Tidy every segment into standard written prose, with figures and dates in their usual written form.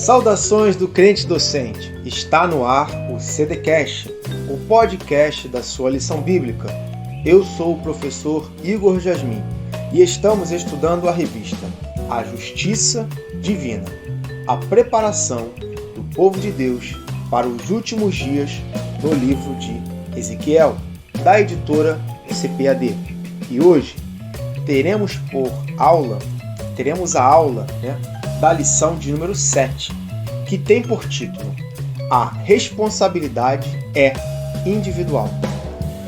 Saudações do crente docente. Está no ar o CDcast, o podcast da sua lição bíblica. Eu sou o professor Igor Jasmin e estamos estudando a revista A Justiça Divina, a preparação do povo de Deus para os últimos dias no livro de Ezequiel, da editora CPAD. E hoje teremos a aula da lição de número 7, que tem por título A Responsabilidade é Individual.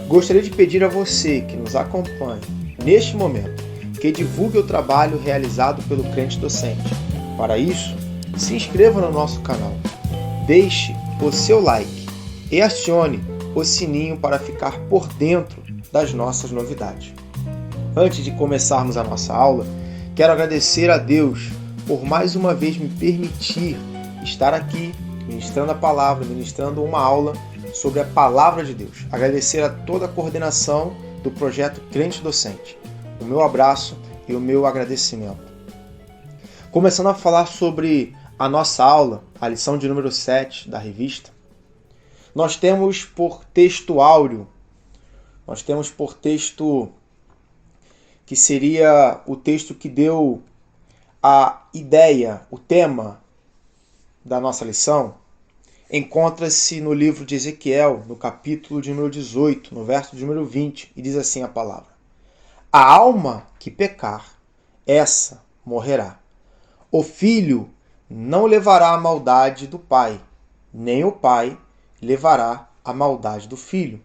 Gostaria de pedir a você que nos acompanhe neste momento que divulgue o trabalho realizado pelo crente docente. Para isso, se inscreva no nosso canal, deixe o seu like e acione o sininho para ficar por dentro das nossas novidades. Antes de começarmos a nossa aula, quero agradecer a Deus por mais uma vez me permitir estar aqui ministrando a palavra, ministrando uma aula sobre a palavra de Deus. Agradecer a toda a coordenação do projeto Crente Docente. O meu abraço e o meu agradecimento. Começando a falar sobre a nossa aula, a lição de número 7 da revista, nós temos por texto áureo, que seria o texto que deu a ideia, o tema da nossa lição, encontra-se no livro de Ezequiel, no capítulo de número 18, no verso de número 20, e diz assim a palavra: A alma que pecar, essa morrerá. O filho não levará a maldade do pai, nem o pai levará a maldade do filho.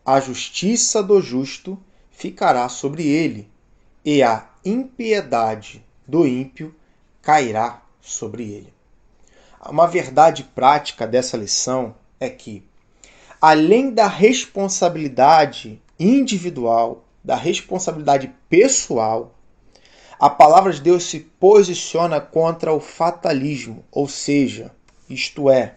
A justiça do justo ficará sobre ele, e a impiedade do ímpio cairá sobre ele. Uma verdade prática dessa lição é que, além da responsabilidade individual, da responsabilidade pessoal, a palavra de Deus se posiciona contra o fatalismo, ou seja, isto é,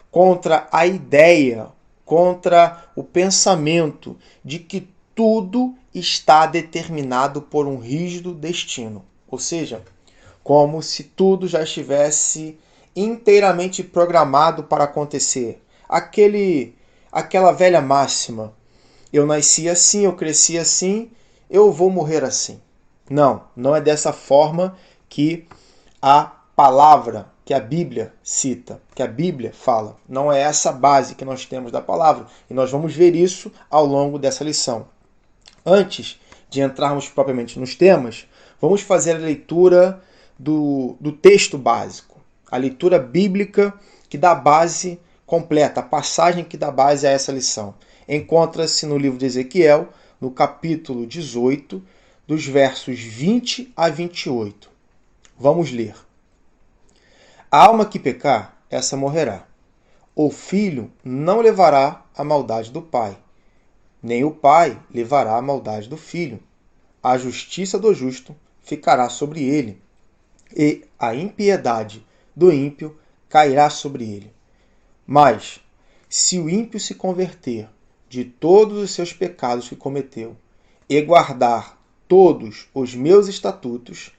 contra a ideia, contra o pensamento de que tudo está determinado por um rígido destino. Ou seja, como se tudo já estivesse inteiramente programado para acontecer. Aquela velha máxima: eu nasci assim, eu cresci assim, eu vou morrer assim. Não é dessa forma que a palavra, que a Bíblia cita, que a Bíblia fala. Não é essa base que nós temos da palavra. E nós vamos ver isso ao longo dessa lição. Antes de entrarmos propriamente nos temas, vamos fazer a leitura do texto básico, a leitura bíblica que dá base completa, a passagem que dá base a essa lição. Encontra-se no livro de Ezequiel, no capítulo 18, dos versos 20 a 28. Vamos ler. A alma que pecar, essa morrerá. O filho não levará a maldade do pai, nem o pai levará a maldade do filho. A justiça do justo ficará sobre ele, e a impiedade do ímpio cairá sobre ele. Mas, se o ímpio se converter de todos os seus pecados que cometeu, e guardar todos os meus estatutos,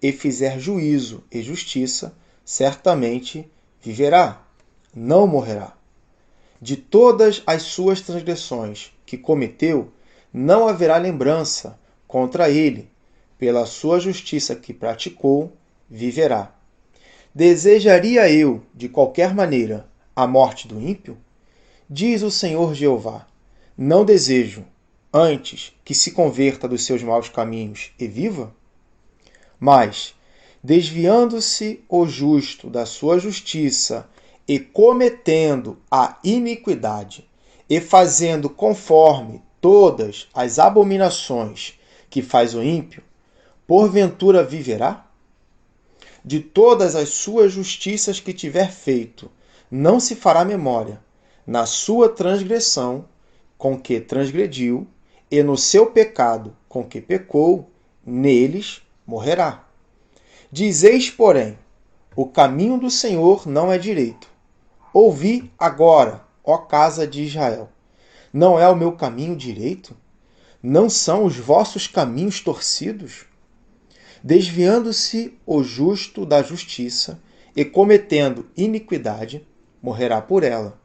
e fizer juízo e justiça, certamente viverá, não morrerá. De todas as suas transgressões que cometeu, não haverá lembrança contra ele. Pela sua justiça que praticou, viverá. Desejaria eu, de qualquer maneira, a morte do ímpio? Diz o Senhor Jeová: não desejo, antes que se converta dos seus maus caminhos e viva? Mas, desviando-se o justo da sua justiça e cometendo a iniquidade, e fazendo conforme todas as abominações que faz o ímpio, porventura viverá? De todas as suas justiças que tiver feito, não se fará memória. Na sua transgressão, com que transgrediu, e no seu pecado, com que pecou, neles morrerá. Dizeis, porém, o caminho do Senhor não é direito. Ouvi agora, ó casa de Israel. Não é o meu caminho direito? Não são os vossos caminhos torcidos? Desviando-se o justo da justiça e cometendo iniquidade, morrerá por ela.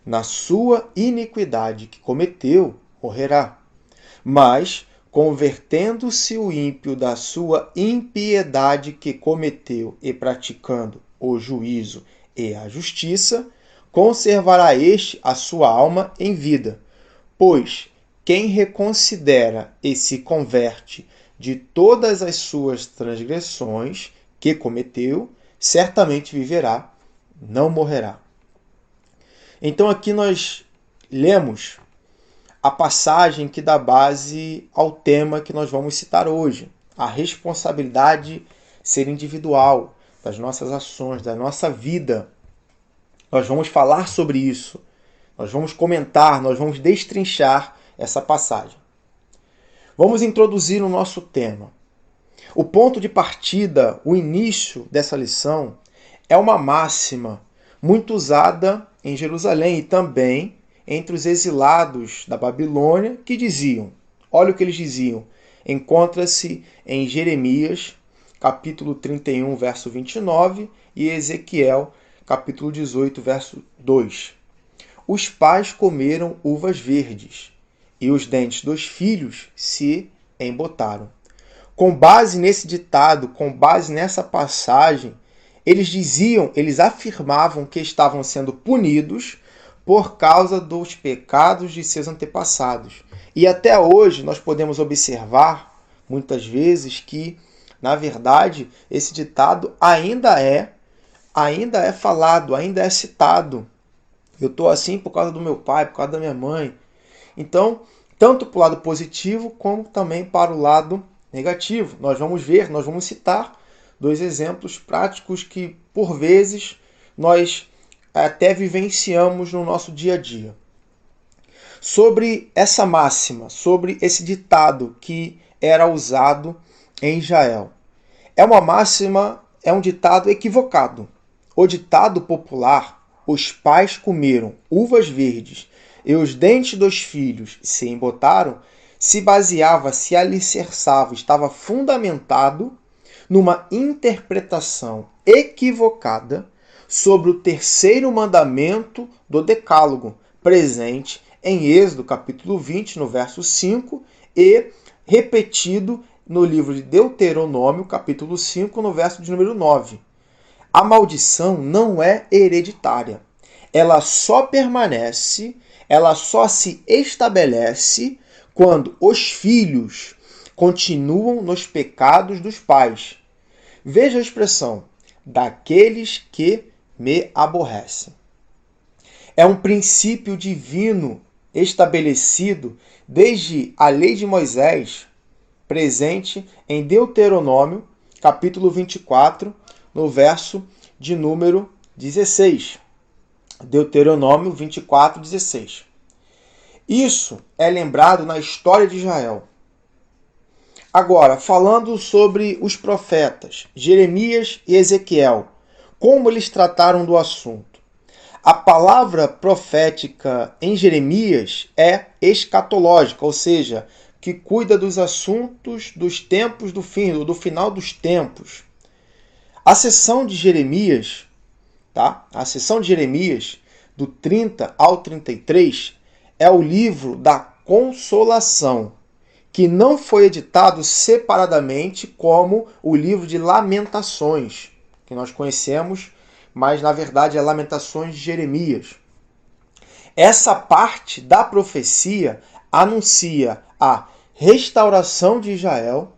Na sua iniquidade que cometeu, morrerá. Mas, convertendo-se o ímpio da sua impiedade que cometeu e praticando o juízo e a justiça, conservará este a sua alma em vida. Pois quem reconsidera e se converte de todas as suas transgressões que cometeu, certamente viverá, não morrerá. Então aqui nós lemos a passagem que dá base ao tema que nós vamos citar hoje, a responsabilidade ser individual das nossas ações, da nossa vida. Nós vamos falar sobre isso, nós vamos comentar, nós vamos destrinchar essa passagem. Vamos introduzir o nosso tema. O ponto de partida, o início dessa lição, é uma máxima muito usada em Jerusalém e também entre os exilados da Babilônia, que diziam, olha o que eles diziam, encontra-se em Jeremias, capítulo 31, verso 29, e Ezequiel, capítulo 18, verso 2. Os pais comeram uvas verdes, e os dentes dos filhos se embotaram. Com base nesse ditado, com base nessa passagem, eles afirmavam que estavam sendo punidos por causa dos pecados de seus antepassados. E até hoje nós podemos observar, muitas vezes, que, na verdade, esse ditado ainda é falado, ainda é citado. Eu estou assim por causa do meu pai, por causa da minha mãe. Então, tanto para o lado positivo, como também para o lado negativo. Nós vamos citar dois exemplos práticos que, por vezes, nós até vivenciamos no nosso dia a dia. Sobre essa máxima, sobre esse ditado que era usado em Israel. É uma máxima, é um ditado equivocado. O ditado popular, os pais comeram uvas verdes e os dentes dos filhos se embotaram, se baseava, se alicerçava, estava fundamentado numa interpretação equivocada sobre o terceiro mandamento do Decálogo, presente em Êxodo capítulo 20, no verso 5, e repetido no livro de Deuteronômio, capítulo 5, no verso de número 9. A maldição não é hereditária. Ela só permanece, ela só se estabelece quando os filhos continuam nos pecados dos pais. Veja a expressão, daqueles que me aborrecem. É um princípio divino estabelecido desde a lei de Moisés, presente em Deuteronômio, capítulo 24, no verso de número 16. Deuteronômio 24, 16. Isso é lembrado na história de Israel. Agora, falando sobre os profetas, Jeremias e Ezequiel, como eles trataram do assunto. A palavra profética em Jeremias é escatológica, ou seja, que cuida dos assuntos dos tempos do fim, ou do final dos tempos. A sessão de Jeremias, A sessão de Jeremias, do 30 ao 33, é o livro da consolação, que não foi editado separadamente como o livro de Lamentações, que nós conhecemos, mas na verdade é Lamentações de Jeremias. Essa parte da profecia anuncia a restauração de Israel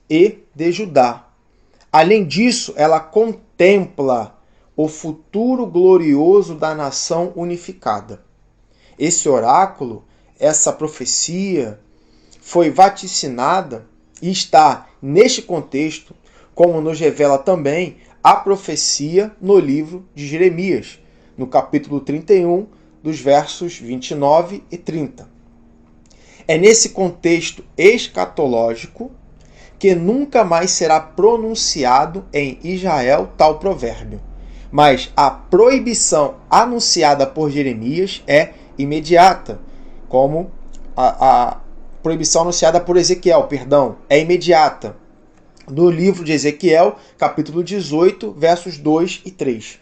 e de Judá. Além disso, ela contempla o futuro glorioso da nação unificada. Esse oráculo, essa profecia, foi vaticinada e está, neste contexto, como nos revela também a profecia no livro de Jeremias, no capítulo 31, dos versos 29 e 30. É nesse contexto escatológico que nunca mais será pronunciado em Israel tal provérbio. Mas a proibição anunciada por Jeremias é imediata, como a proibição anunciada por Ezequiel, é imediata. no livro de Ezequiel, capítulo 18, versos 2 e 3.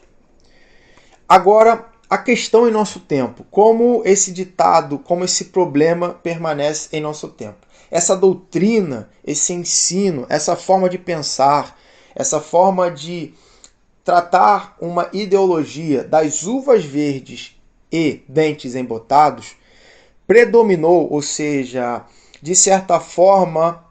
Agora, a questão em nosso tempo, como esse ditado, como esse problema permanece em nosso tempo. Essa doutrina, esse ensino, essa forma de pensar, essa forma de tratar uma ideologia das uvas verdes e dentes embotados predominou, ou seja, de certa forma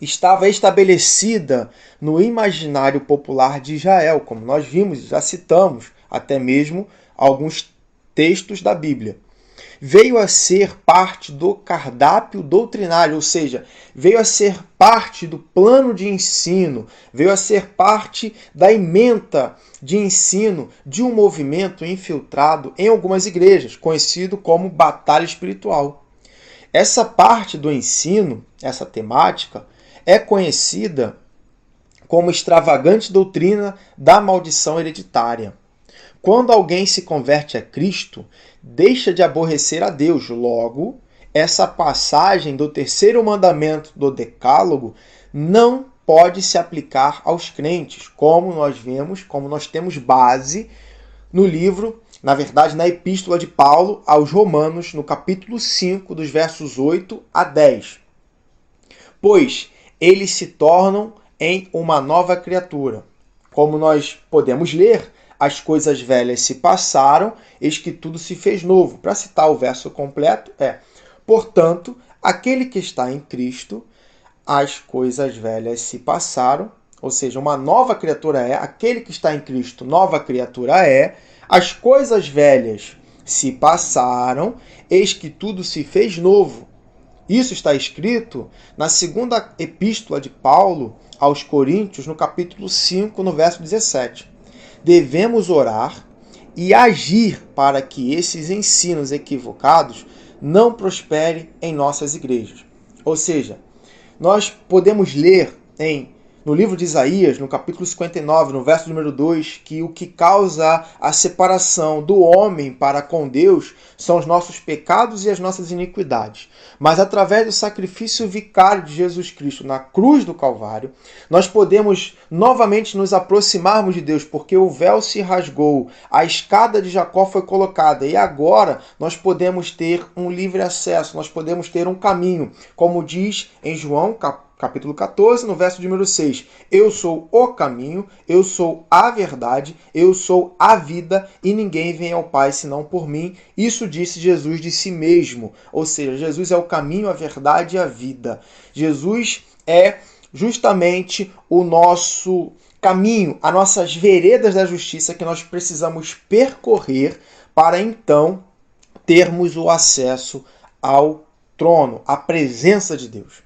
estava estabelecida no imaginário popular de Israel, como nós vimos, já citamos até mesmo alguns textos da Bíblia. Veio a ser parte do cardápio doutrinário, ou seja, veio a ser parte do plano de ensino, veio a ser parte da ementa de ensino de um movimento infiltrado em algumas igrejas, conhecido como batalha espiritual. Essa parte do ensino, essa temática, é conhecida como extravagante doutrina da maldição hereditária. Quando alguém se converte a Cristo, deixa de aborrecer a Deus. Logo, essa passagem do terceiro mandamento do Decálogo não pode se aplicar aos crentes, como nós vemos, como nós temos base no livro, na verdade, na epístola de Paulo aos Romanos, no capítulo 5, dos versos 8 a 10. Pois eles se tornam em uma nova criatura. Como nós podemos ler, as coisas velhas se passaram, eis que tudo se fez novo. Para citar o verso completo, portanto, aquele que está em Cristo, as coisas velhas se passaram, ou seja, uma nova criatura aquele que está em Cristo, nova criatura as coisas velhas se passaram, eis que tudo se fez novo. Isso está escrito na segunda epístola de Paulo aos Coríntios, no capítulo 5, no verso 17. Devemos orar e agir para que esses ensinos equivocados não prosperem em nossas igrejas. Ou seja, nós podemos ler no livro de Isaías, no capítulo 59, no verso número 2, que o que causa a separação do homem para com Deus são os nossos pecados e as nossas iniquidades. Mas através do sacrifício vicário de Jesus Cristo na cruz do Calvário, nós podemos novamente nos aproximarmos de Deus, porque o véu se rasgou, a escada de Jacó foi colocada e agora nós podemos ter um livre acesso, nós podemos ter um caminho, como diz em João capítulo 14, no verso número 6. Eu sou o caminho, eu sou a verdade, eu sou a vida e ninguém vem ao Pai senão por mim. Isso disse Jesus de si mesmo. Ou seja, Jesus é o caminho, a verdade e a vida. Jesus é justamente o nosso caminho, as nossas veredas da justiça que nós precisamos percorrer para então termos o acesso ao trono, à presença de Deus.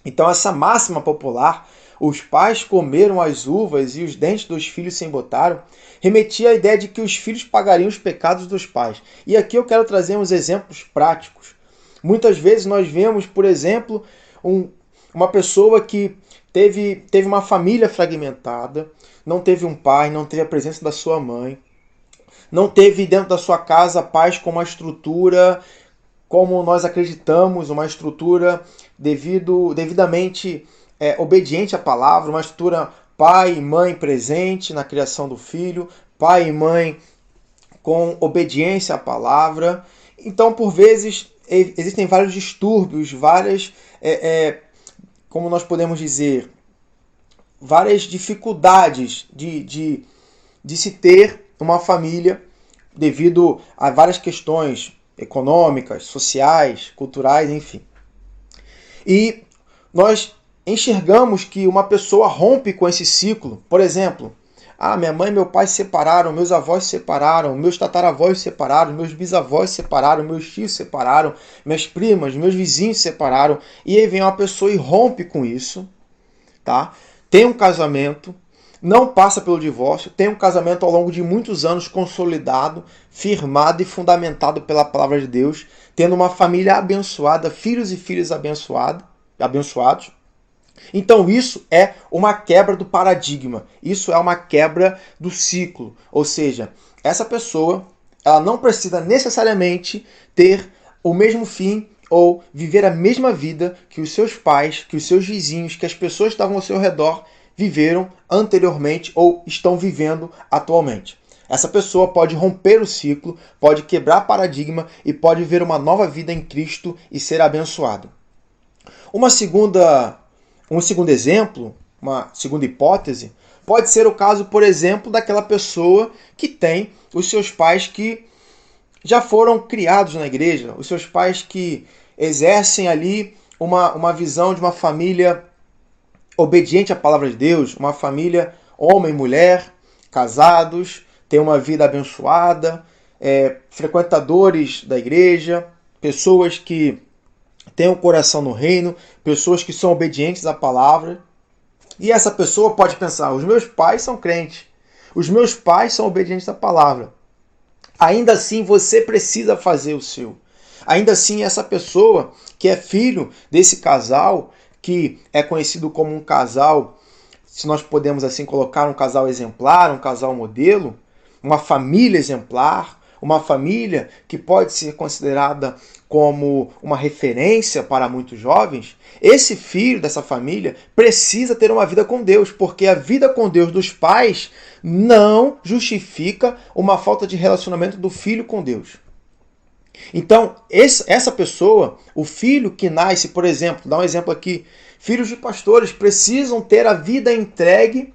Então essa máxima popular, os pais comeram as uvas e os dentes dos filhos se embotaram, remetia à ideia de que os filhos pagariam os pecados dos pais. E aqui eu quero trazer uns exemplos práticos. Muitas vezes nós vemos, por exemplo, uma pessoa que teve uma família fragmentada, não teve um pai, não teve a presença da sua mãe, não teve dentro da sua casa pais com uma estrutura como nós acreditamos, uma estrutura devidamente obediente à palavra, uma estrutura pai e mãe presente na criação do filho, pai e mãe com obediência à palavra. Então, por vezes, existem vários distúrbios, várias, como nós podemos dizer, várias dificuldades de se ter uma família devido a várias questões econômicas, sociais, culturais, enfim. E nós enxergamos que uma pessoa rompe com esse ciclo. Por exemplo, minha mãe e meu pai se separaram, meus avós se separaram, meus tataravós se separaram, meus bisavós se separaram, meus tios se separaram, minhas primas, meus vizinhos se separaram. E aí vem uma pessoa e rompe com isso, tá? Tem um casamento, não passa pelo divórcio, tem um casamento ao longo de muitos anos consolidado, firmado e fundamentado pela palavra de Deus, tendo uma família abençoada, filhos e filhas abençoados. Então isso é uma quebra do paradigma, isso é uma quebra do ciclo. Ou seja, essa pessoa ela não precisa necessariamente ter o mesmo fim ou viver a mesma vida que os seus pais, que os seus vizinhos, que as pessoas que estavam ao seu redor viveram anteriormente ou estão vivendo atualmente. Essa pessoa pode romper o ciclo, pode quebrar paradigma e pode viver uma nova vida em Cristo e ser abençoado. Um segundo exemplo, uma segunda hipótese, pode ser o caso, por exemplo, daquela pessoa que tem os seus pais que já foram criados na igreja, os seus pais que exercem ali uma visão de uma família obediente à palavra de Deus, uma família homem e mulher, casados, têm uma vida abençoada, frequentadores da igreja, pessoas que têm um coração no reino, pessoas que são obedientes à palavra. E essa pessoa pode pensar, os meus pais são crentes, os meus pais são obedientes à palavra. Ainda assim, você precisa fazer o seu. Ainda assim, essa pessoa que é filho desse casal, que é conhecido como um casal, se nós podemos assim colocar, um casal exemplar, um casal modelo, uma família exemplar, uma família que pode ser considerada como uma referência para muitos jovens, esse filho dessa família precisa ter uma vida com Deus, porque a vida com Deus dos pais não justifica uma falta de relacionamento do filho com Deus. Então, essa pessoa, o filho que nasce, por exemplo, dá um exemplo aqui, filhos de pastores precisam ter a vida entregue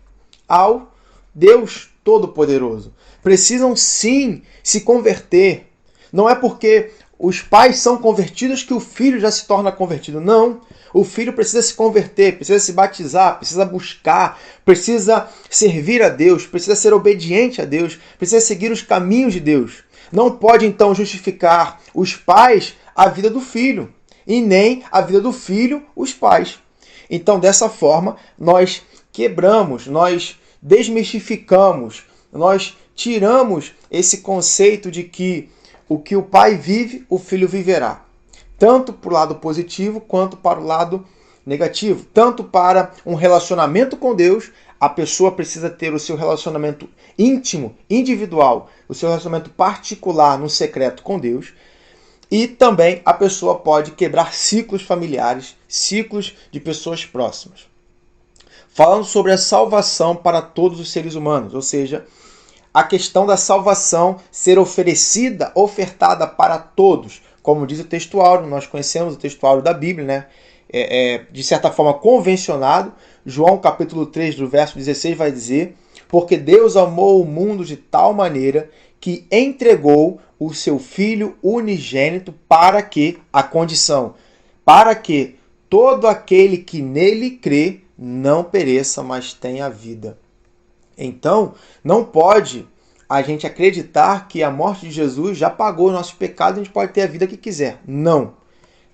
ao Deus Todo-Poderoso. Precisam sim se converter. Não é porque os pais são convertidos que o filho já se torna convertido. Não. O filho precisa se converter, precisa se batizar, precisa buscar, precisa servir a Deus, precisa ser obediente a Deus, precisa seguir os caminhos de Deus. Não pode então justificar os pais a vida do filho e nem a vida do filho os pais. Então, dessa forma, nós quebramos, nós desmistificamos, nós tiramos esse conceito de que o que o pai vive, o filho viverá. Tanto para o lado positivo quanto para o lado negativo. Tanto para um relacionamento com Deus, a pessoa precisa ter o seu relacionamento íntimo, individual, o seu relacionamento particular no secreto com Deus. E também a pessoa pode quebrar ciclos familiares, ciclos de pessoas próximas. Falando sobre a salvação para todos os seres humanos, ou seja, a questão da salvação ser oferecida, ofertada para todos. Como diz o textuário, nós conhecemos o textuário da Bíblia, né? De certa forma convencionado. João capítulo 3, do verso 16 vai dizer: porque Deus amou o mundo de tal maneira que entregou o seu Filho unigênito para que, a condição, para que todo aquele que nele crê não pereça, mas tenha vida. Então, não pode a gente acreditar que a morte de Jesus já pagou o nosso pecado e a gente pode ter a vida que quiser. Não.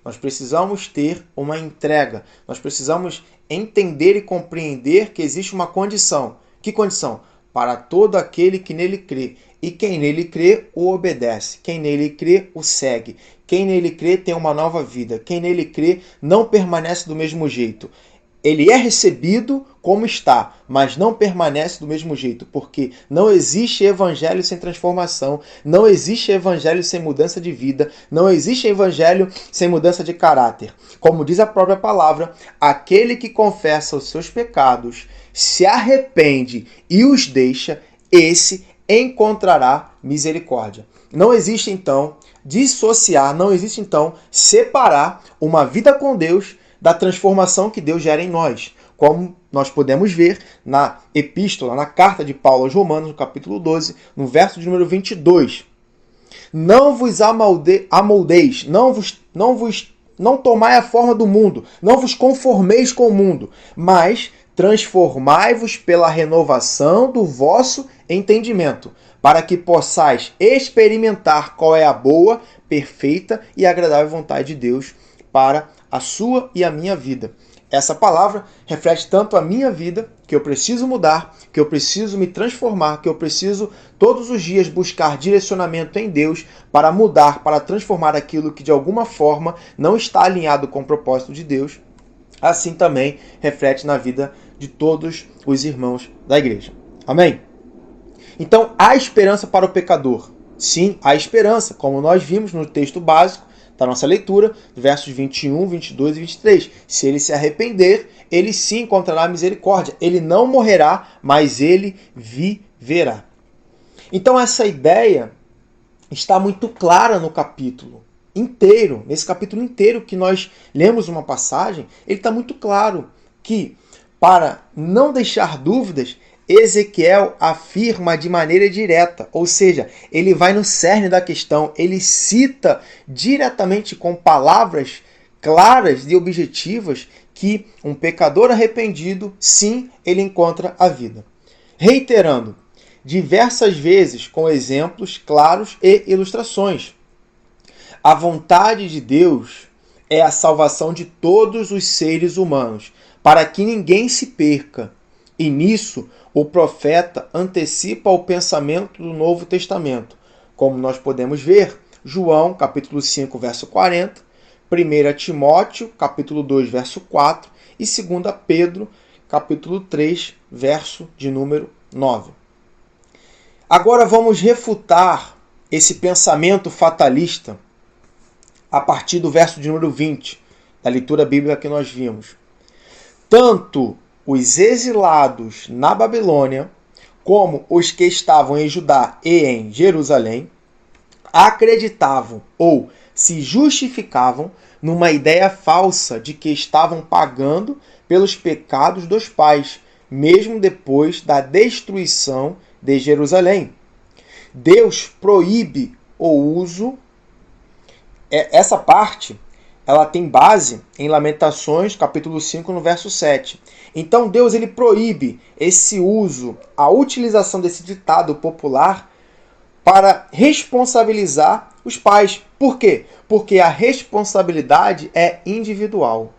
Nós precisamos ter uma entrega. Nós precisamos entender e compreender que existe uma condição. Que condição? Para todo aquele que nele crê. E quem nele crê, o obedece. Quem nele crê, o segue. Quem nele crê, tem uma nova vida. Quem nele crê, não permanece do mesmo jeito. Ele é recebido como está, mas não permanece do mesmo jeito, porque não existe evangelho sem transformação, não existe evangelho sem mudança de vida, não existe evangelho sem mudança de caráter. Como diz a própria palavra, aquele que confessa os seus pecados, se arrepende e os deixa, esse encontrará misericórdia. Não existe então dissociar, não existe então separar uma vida com Deus da transformação que Deus gera em nós. Como nós podemos ver na epístola, na carta de Paulo aos Romanos, no capítulo 12, no verso de número 22. Não vos amoldeis, não tomai a forma do mundo, não vos conformeis com o mundo, mas transformai-vos pela renovação do vosso entendimento, para que possais experimentar qual é a boa, perfeita e agradável vontade de Deus para a sua e a minha vida. Essa palavra reflete tanto a minha vida, que eu preciso mudar, que eu preciso me transformar, que eu preciso todos os dias buscar direcionamento em Deus para mudar, para transformar aquilo que de alguma forma não está alinhado com o propósito de Deus. Assim também reflete na vida de todos os irmãos da igreja. Amém? Então, há esperança para o pecador. Sim, há esperança, como nós vimos no texto básico da nossa leitura, versos 21, 22 e 23. Se ele se arrepender, ele sim encontrará misericórdia. Ele não morrerá, mas ele viverá. Então essa ideia está muito clara no capítulo inteiro. Nesse capítulo inteiro que nós lemos uma passagem, ele está muito claro que, para não deixar dúvidas, Ezequiel afirma de maneira direta, ou seja, ele vai no cerne da questão, ele cita diretamente com palavras claras e objetivas que um pecador arrependido, sim, ele encontra a vida. Reiterando, diversas vezes com exemplos claros e ilustrações. A vontade de Deus é a salvação de todos os seres humanos, para que ninguém se perca. E nisso, o profeta antecipa o pensamento do Novo Testamento, como nós podemos ver, João, capítulo 5, verso 40, 1 Timóteo, capítulo 2, verso 4 e 2 Pedro, capítulo 3, verso de número 9. Agora vamos refutar esse pensamento fatalista a partir do verso de número 20, da leitura bíblica que nós vimos. Tanto os exilados na Babilônia, como os que estavam em Judá e em Jerusalém, acreditavam ou se justificavam numa ideia falsa de que estavam pagando pelos pecados dos pais, mesmo depois da destruição de Jerusalém. Deus proíbe o uso. Essa parte ela tem base em Lamentações, capítulo 5, no verso 7. Então Deus ele proíbe esse uso, a utilização desse ditado popular para responsabilizar os pais. Por quê? Porque a responsabilidade é individual.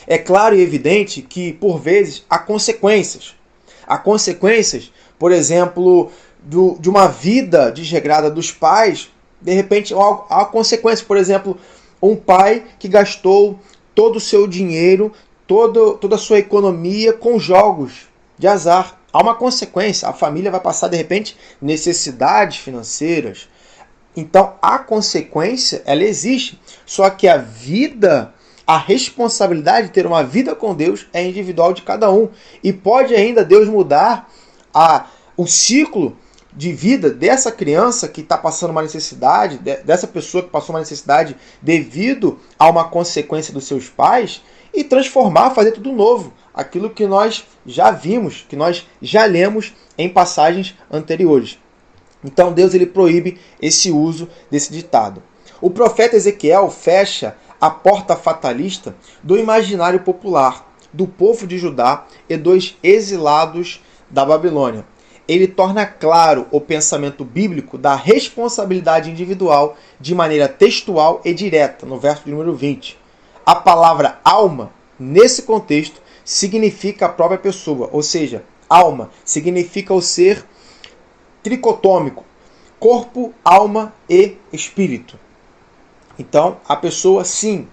É claro e evidente que, por vezes, há consequências. Há consequências, por exemplo, de uma vida desregrada dos pais. De repente, há consequências, por exemplo, um pai que gastou todo o seu dinheiro, toda a sua economia com jogos de azar. Há uma consequência, a família vai passar, de repente, necessidades financeiras. Então, a consequência, ela existe. Só que a vida, a responsabilidade de ter uma vida com Deus é individual de cada um. E pode ainda Deus mudar o ciclo de vida dessa criança que está passando uma necessidade, dessa pessoa que passou uma necessidade devido a uma consequência dos seus pais, e transformar, fazer tudo novo. Aquilo que nós já vimos, que nós já lemos em passagens anteriores. Então Deus ele proíbe esse uso desse ditado. O profeta Ezequiel fecha a porta fatalista do imaginário popular, do povo de Judá e dos exilados da Babilônia. Ele torna claro o pensamento bíblico da responsabilidade individual de maneira textual e direta, no verso de número 20. A palavra alma, nesse contexto, significa a própria pessoa, ou seja, alma significa o ser tricotômico, corpo, alma e espírito. Então, a pessoa, sim,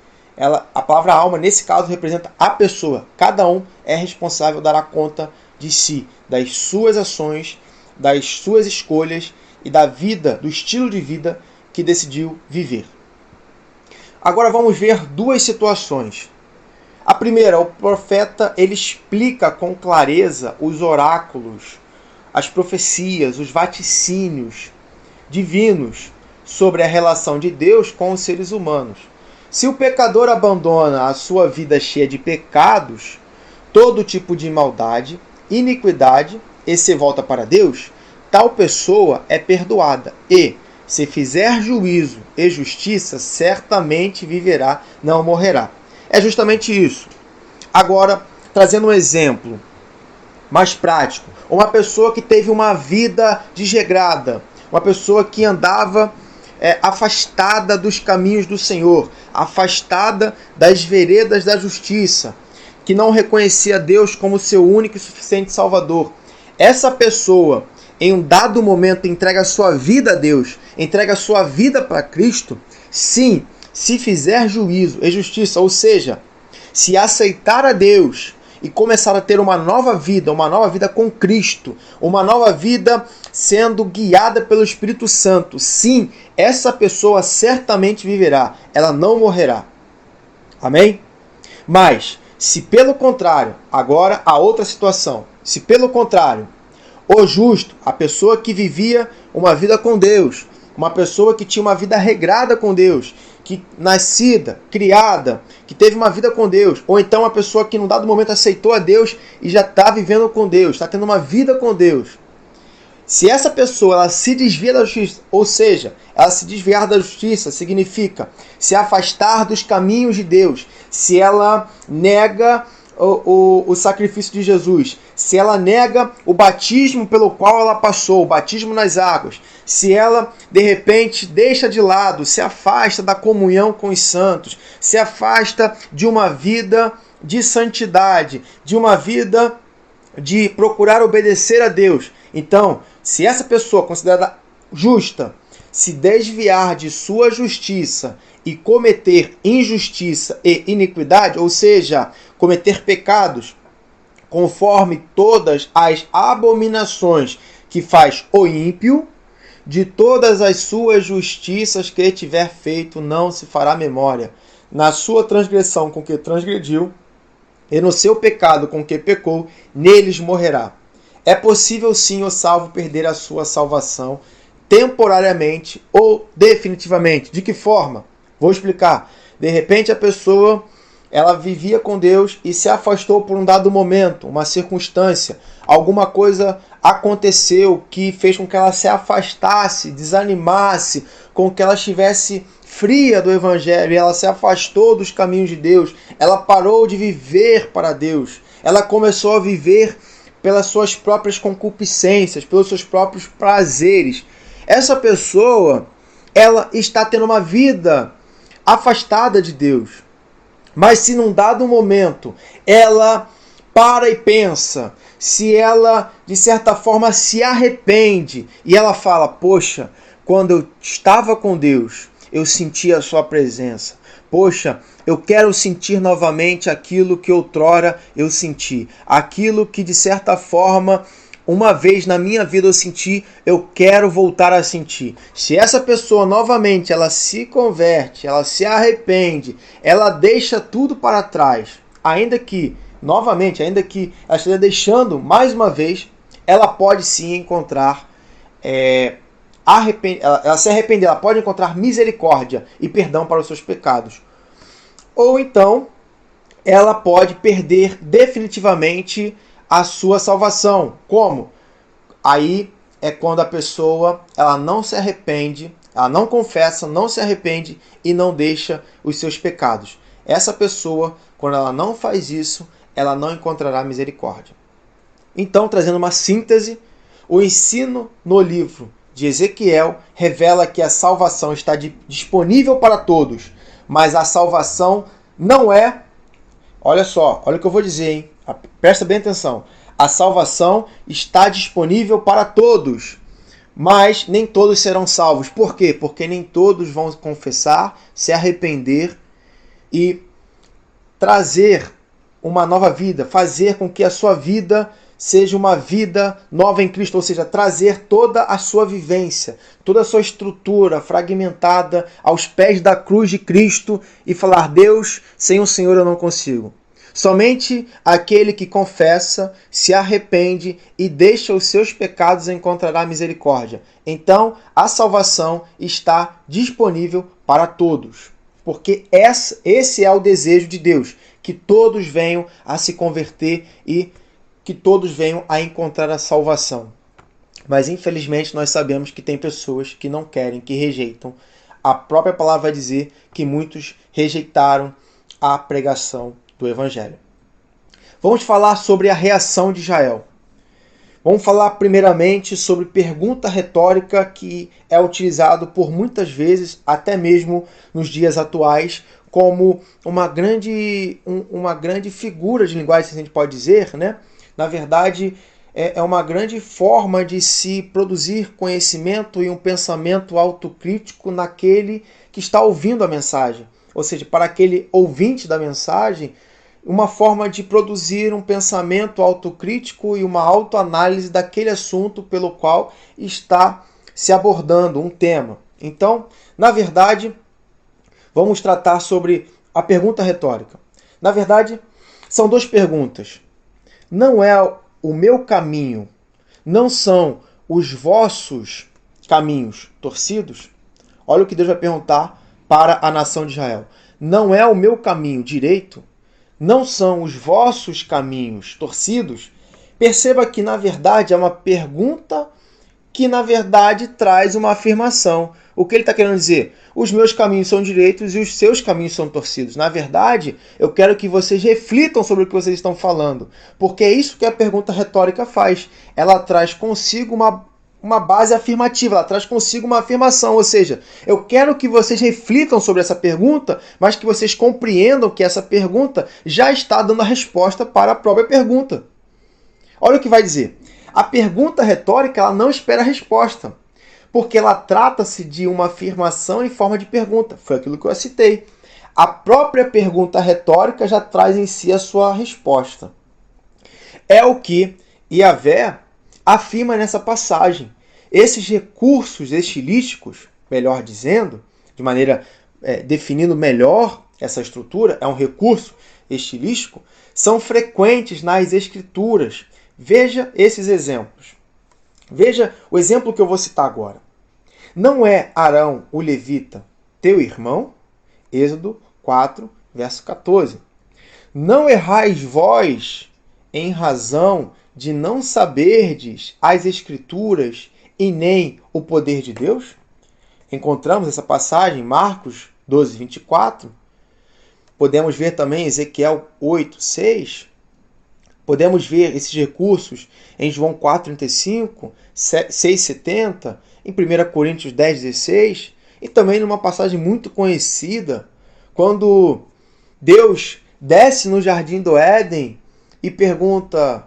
a palavra alma, nesse caso, representa a pessoa. Cada um é responsável, dará conta de si, das suas ações, das suas escolhas e da vida, do estilo de vida que decidiu viver. Agora vamos ver duas situações. A primeira, o profeta ele explica com clareza os oráculos, as profecias, os vaticínios divinos sobre a relação de Deus com os seres humanos. Se o pecador abandona a sua vida cheia de pecados, todo tipo de maldade, iniquidade, e se volta para Deus, tal pessoa é perdoada e, se fizer juízo e justiça, certamente viverá, não morrerá. É justamente isso. Agora, trazendo um exemplo mais prático. Uma pessoa que teve uma vida desregrada, uma pessoa que andava afastada dos caminhos do Senhor, afastada das veredas da justiça, que não reconhecia Deus como seu único e suficiente Salvador. Essa pessoa, em um dado momento, entrega a sua vida a Deus, entrega a sua vida para Cristo, sim, se fizer juízo e justiça, ou seja, se aceitar a Deus e começaram a ter uma nova vida com Cristo, uma nova vida sendo guiada pelo Espírito Santo, sim, essa pessoa certamente viverá, ela não morrerá. Amém? Mas, se pelo contrário, agora a outra situação, se pelo contrário, o justo, a pessoa que vivia uma vida com Deus, uma pessoa que tinha uma vida regrada com Deus, que nascida, criada, que teve uma vida com Deus, ou então uma pessoa que num dado momento aceitou a Deus e já está vivendo com Deus, está tendo uma vida com Deus. Se essa pessoa ela se desvia da justiça, ou seja, ela se desviar da justiça significa se afastar dos caminhos de Deus, se ela nega o sacrifício de Jesus, se ela nega o batismo pelo qual ela passou, o batismo nas águas, se ela de repente deixa de lado, se afasta da comunhão com os santos, se afasta de uma vida de santidade, de uma vida de procurar obedecer a Deus. Então, se essa pessoa considerada justa se desviar de sua justiça e cometer injustiça e iniquidade, ou seja, cometer pecados conforme todas as abominações que faz o ímpio, de todas as suas justiças que tiver feito não se fará memória. Na sua transgressão com que transgrediu, e no seu pecado com que pecou, neles morrerá. É possível sim o salvo perder a sua salvação temporariamente ou definitivamente. De que forma? Vou explicar. De repente a pessoa ela vivia com Deus e se afastou por um dado momento, uma circunstância, alguma coisa aconteceu que fez com que ela se afastasse, desanimasse, com que ela estivesse fria do Evangelho, e ela se afastou dos caminhos de Deus, ela parou de viver para Deus, ela começou a viver pelas suas próprias concupiscências, pelos seus próprios prazeres. Essa pessoa, ela está tendo uma vida afastada de Deus. Mas se num dado momento ela para e pensa, se ela de certa forma se arrepende e ela fala, poxa, quando eu estava com Deus, eu senti a sua presença. Poxa, eu quero sentir novamente aquilo que outrora eu senti. Aquilo que de certa forma, uma vez na minha vida eu senti, eu quero voltar a sentir. Se essa pessoa novamente ela se converte, ela se arrepende, ela deixa tudo para trás, ainda que ela esteja deixando mais uma vez, ela pode sim encontrar ela se arrepender, ela pode encontrar misericórdia e perdão para os seus pecados. Ou então, ela pode perder definitivamente a sua salvação. Como? Aí é quando a pessoa ela não se arrepende, ela não confessa, não se arrepende e não deixa os seus pecados. Essa pessoa, quando ela não faz isso, ela não encontrará misericórdia. Então, trazendo uma síntese, o ensino no livro de Ezequiel revela que a salvação está disponível para todos, mas a salvação não é... Olha só, olha o que eu vou dizer, hein? Presta bem atenção. A salvação está disponível para todos, mas nem todos serão salvos. Por quê? Porque nem todos vão confessar, se arrepender e trazer uma nova vida, fazer com que a sua vida seja uma vida nova em Cristo, ou seja, trazer toda a sua vivência, toda a sua estrutura fragmentada aos pés da cruz de Cristo e falar, Deus, sem o Senhor eu não consigo. Somente aquele que confessa, se arrepende e deixa os seus pecados encontrará misericórdia. Então, a salvação está disponível para todos, porque esse é o desejo de Deus, que todos venham a se converter e que todos venham a encontrar a salvação. Mas infelizmente nós sabemos que tem pessoas que não querem, que rejeitam. A própria palavra vai dizer que muitos rejeitaram a pregação do Evangelho. Vamos falar sobre a reação de Israel. Vamos falar primeiramente sobre pergunta retórica que é utilizado por muitas vezes, até mesmo nos dias atuais, como uma grande figura de linguagem, se a gente pode dizer, né? Na verdade, é uma grande forma de se produzir conhecimento e um pensamento autocrítico naquele que está ouvindo a mensagem. Ou seja, para aquele ouvinte da mensagem, uma forma de produzir um pensamento autocrítico e uma autoanálise daquele assunto pelo qual está se abordando um tema. Então, na verdade, vamos tratar sobre a pergunta retórica. Na verdade, são duas perguntas. Não é o meu caminho, não são os vossos caminhos torcidos? Olha o que Deus vai perguntar para a nação de Israel. Não é o meu caminho direito? Não são os vossos caminhos torcidos? Perceba que, na verdade, é uma pergunta que, na verdade, traz uma afirmação. O que ele está querendo dizer? Os meus caminhos são direitos e os seus caminhos são torcidos. Na verdade, eu quero que vocês reflitam sobre o que vocês estão falando, porque é isso que a pergunta retórica faz. Ela traz consigo uma base afirmativa, ela traz consigo uma afirmação, ou seja, eu quero que vocês reflitam sobre essa pergunta, mas que vocês compreendam que essa pergunta já está dando a resposta para a própria pergunta. Olha o que vai dizer. A pergunta retórica ela não espera a resposta, porque ela trata-se de uma afirmação em forma de pergunta. Foi aquilo que eu citei. A própria pergunta retórica já traz em si a sua resposta. É o que Yahvé afirma nessa passagem. Esses recursos estilísticos, melhor dizendo, de maneira definindo melhor essa estrutura, é um recurso estilístico, são frequentes nas Escrituras. Veja esses exemplos. Veja o exemplo que eu vou citar agora. Não é Arão, o levita, teu irmão? Êxodo 4, verso 14. Não errais vós em razão de não saberdes as Escrituras e nem o poder de Deus? Encontramos essa passagem em Marcos 12, 24. Podemos ver também Ezequiel 8, 6. Podemos ver esses recursos em João 4,35, 6,70, em 1 Coríntios 10, 16, e também numa passagem muito conhecida, quando Deus desce no jardim do Éden e pergunta: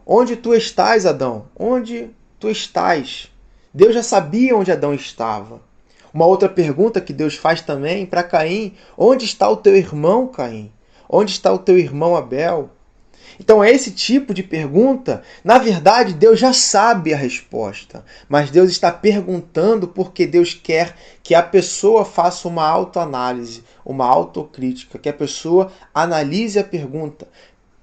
onde tu estás, Adão? Onde tu estás? Deus já sabia onde Adão estava. Uma outra pergunta que Deus faz também para Caim: onde está o teu irmão, Caim? Onde está o teu irmão Abel? Então, esse tipo de pergunta, na verdade, Deus já sabe a resposta, mas Deus está perguntando porque Deus quer que a pessoa faça uma autoanálise, uma autocrítica, que a pessoa analise a pergunta,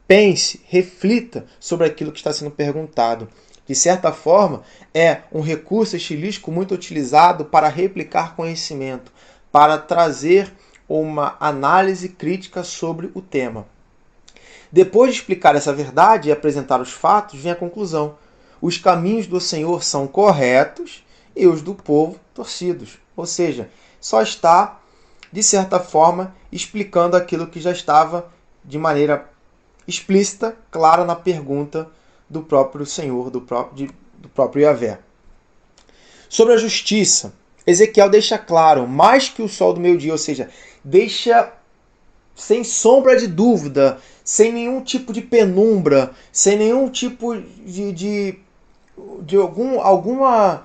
pense, reflita sobre aquilo que está sendo perguntado. De certa forma, é um recurso estilístico muito utilizado para replicar conhecimento, para trazer uma análise crítica sobre o tema. Depois de explicar essa verdade e apresentar os fatos, vem a conclusão. Os caminhos do Senhor são corretos e os do povo torcidos. Ou seja, só está, de certa forma, explicando aquilo que já estava de maneira explícita, clara na pergunta do próprio Senhor, do próprio Yahvé. Sobre a justiça, Ezequiel deixa claro, mais que o sol do meio-dia, ou seja, deixa sem sombra de dúvida, sem nenhum tipo de penumbra, sem nenhum tipo de alguma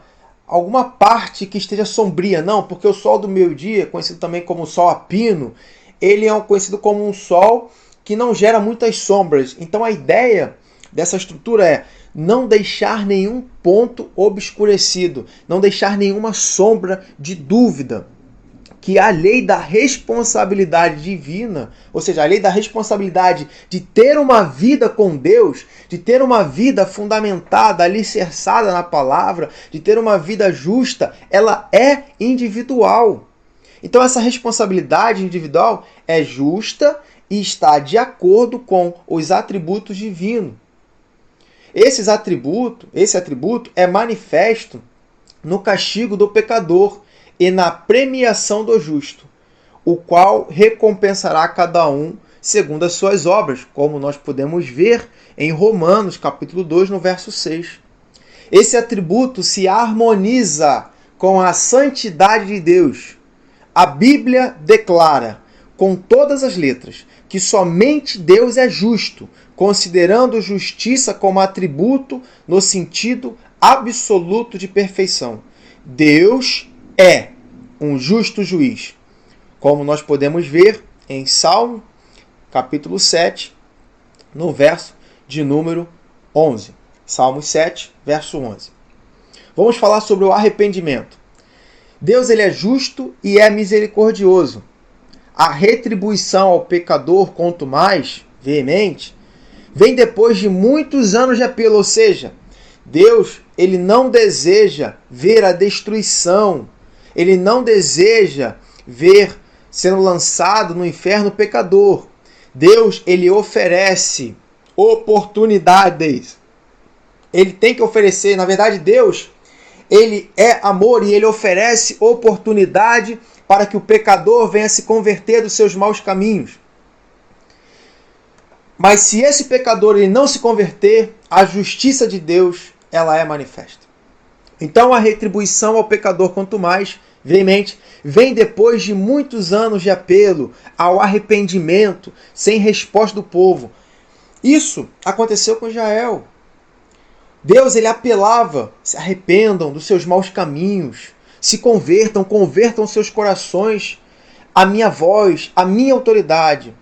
parte que esteja sombria. Não, porque o sol do meio-dia, conhecido também como sol a pino, ele é conhecido como um sol que não gera muitas sombras. Então a ideia dessa estrutura é não deixar nenhum ponto obscurecido, não deixar nenhuma sombra de dúvida. Que a lei da responsabilidade divina, ou seja, a lei da responsabilidade de ter uma vida com Deus, de ter uma vida fundamentada, alicerçada na palavra, de ter uma vida justa, ela é individual. Então essa responsabilidade individual é justa e está de acordo com os atributos divinos. Esse atributo é manifesto no castigo do pecador e na premiação do justo, o qual recompensará cada um segundo as suas obras, como nós podemos ver em Romanos, capítulo 2, no verso 6. Esse atributo se harmoniza com a santidade de Deus. A Bíblia declara, com todas as letras, que somente Deus é justo, considerando justiça como atributo no sentido absoluto de perfeição. Deus é um justo juiz, como nós podemos ver em Salmo capítulo 7, no verso de número 11. Salmos 7, verso 11. Vamos falar sobre o arrependimento. Deus ele é justo e é misericordioso. A retribuição ao pecador, quanto mais veemente, vem depois de muitos anos de apelo, ou seja, Deus ele não deseja ver a destruição, ele não deseja ver sendo lançado no inferno o pecador. Deus ele oferece oportunidades. Ele tem que oferecer, na verdade Deus ele é amor e ele oferece oportunidade para que o pecador venha se converter dos seus maus caminhos. Mas se esse pecador ele não se converter, a justiça de Deus ela é manifesta. Então a retribuição ao pecador, quanto mais veemente, vem depois de muitos anos de apelo ao arrependimento sem resposta do povo. Isso aconteceu com Israel. Deus ele apelava, se arrependam dos seus maus caminhos, se convertam seus corações à minha voz, à minha autoridade.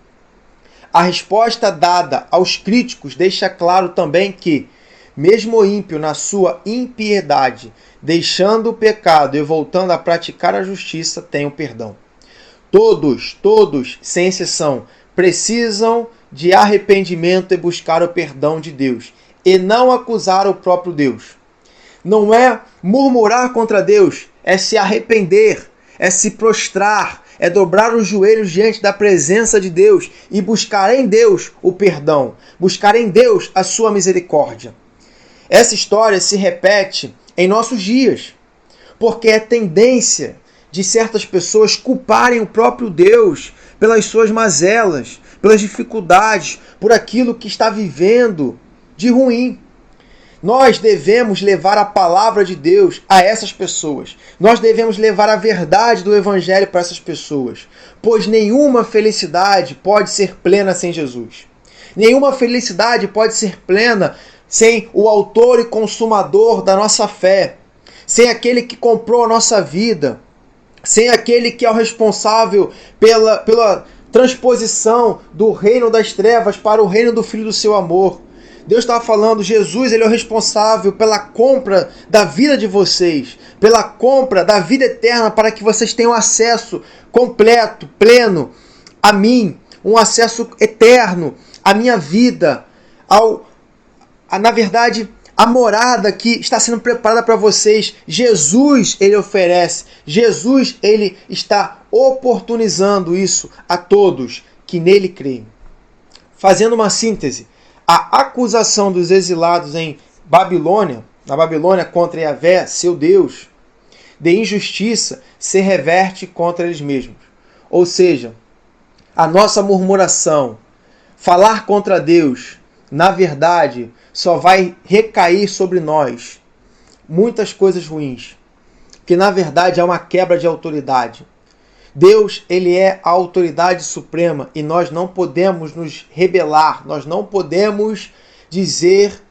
A resposta dada aos críticos deixa claro também que, mesmo o ímpio na sua impiedade, deixando o pecado e voltando a praticar a justiça, tem o perdão. Todos, sem exceção, precisam de arrependimento e buscar o perdão de Deus, e não acusar o próprio Deus. Não é murmurar contra Deus, é se arrepender, é se prostrar, é dobrar os joelhos diante da presença de Deus e buscar em Deus o perdão, buscar em Deus a sua misericórdia. Essa história se repete em nossos dias, porque é tendência de certas pessoas culparem o próprio Deus pelas suas mazelas, pelas dificuldades, por aquilo que está vivendo de ruim. Nós devemos levar a palavra de Deus a essas pessoas. Nós devemos levar a verdade do Evangelho para essas pessoas. Pois nenhuma felicidade pode ser plena sem Jesus. Nenhuma felicidade pode ser plena sem o autor e consumador da nossa fé. Sem aquele que comprou a nossa vida. Sem aquele que é o responsável pela transposição do reino das trevas para o reino do Filho do seu amor. Deus estava falando, Jesus ele é o responsável pela compra da vida de vocês, pela compra da vida eterna, para que vocês tenham acesso completo, pleno a mim, um acesso eterno à minha vida, na verdade, a morada que está sendo preparada para vocês. Jesus ele oferece, Jesus ele está oportunizando isso a todos que nele creem. Fazendo uma síntese, a acusação dos exilados em Babilônia, na Babilônia contra Yahvé, seu Deus, de injustiça, se reverte contra eles mesmos. Ou seja, a nossa murmuração, falar contra Deus, na verdade, só vai recair sobre nós muitas coisas ruins, que na verdade é uma quebra de autoridade. Deus, ele é a autoridade suprema e nós não podemos nos rebelar, nós não podemos dizer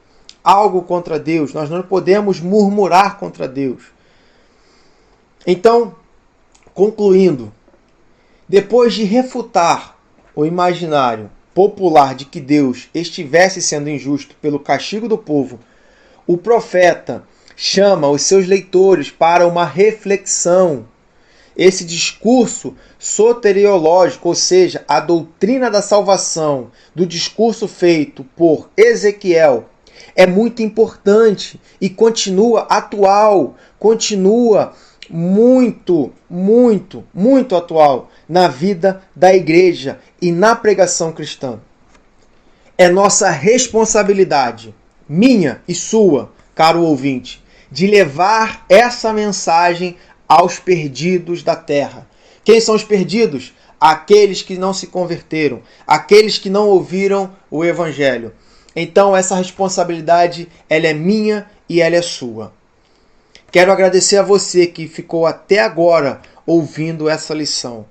algo contra Deus, nós não podemos murmurar contra Deus. Então, concluindo, depois de refutar o imaginário popular de que Deus estivesse sendo injusto pelo castigo do povo, o profeta chama os seus leitores para uma reflexão. Esse discurso soteriológico, ou seja, a doutrina da salvação, do discurso feito por Ezequiel, é muito importante e continua atual, continua muito atual na vida da igreja e na pregação cristã. É nossa responsabilidade, minha e sua, caro ouvinte, de levar essa mensagem aos perdidos da terra. Quem são os perdidos? Aqueles que não se converteram, aqueles que não ouviram o Evangelho. Então essa responsabilidade, ela é minha e ela é sua. Quero agradecer a você que ficou até agora ouvindo essa lição.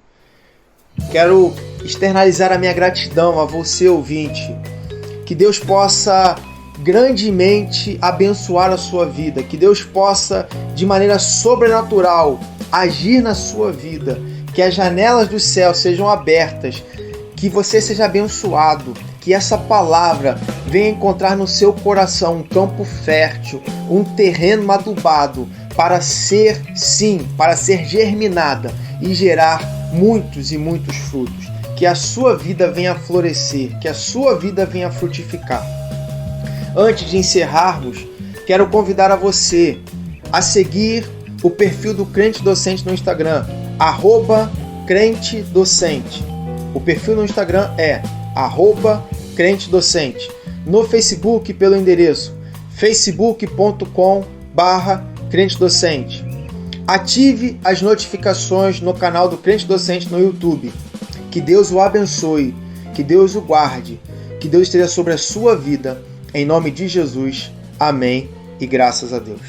Quero externalizar a minha gratidão a você, ouvinte. Que Deus possa grandemente abençoar a sua vida. Que Deus possa, de maneira sobrenatural, agir na sua vida. Que as janelas do céu sejam abertas. Que você seja abençoado, que essa palavra venha encontrar no seu coração um campo fértil, um terreno adubado para ser, sim, para ser germinada e gerar muitos e muitos frutos. Que a sua vida venha florescer, que a sua vida venha frutificar. Antes de encerrarmos, quero convidar a você a seguir o perfil do Crente Docente no Instagram, @crentedocente. O perfil no Instagram é @crentedocente. No Facebook, pelo endereço facebook.com/crentedocente. Ative as notificações no canal do Crente Docente no YouTube. Que Deus o abençoe, que Deus o guarde, que Deus esteja sobre a sua vida. Em nome de Jesus. Amém e graças a Deus.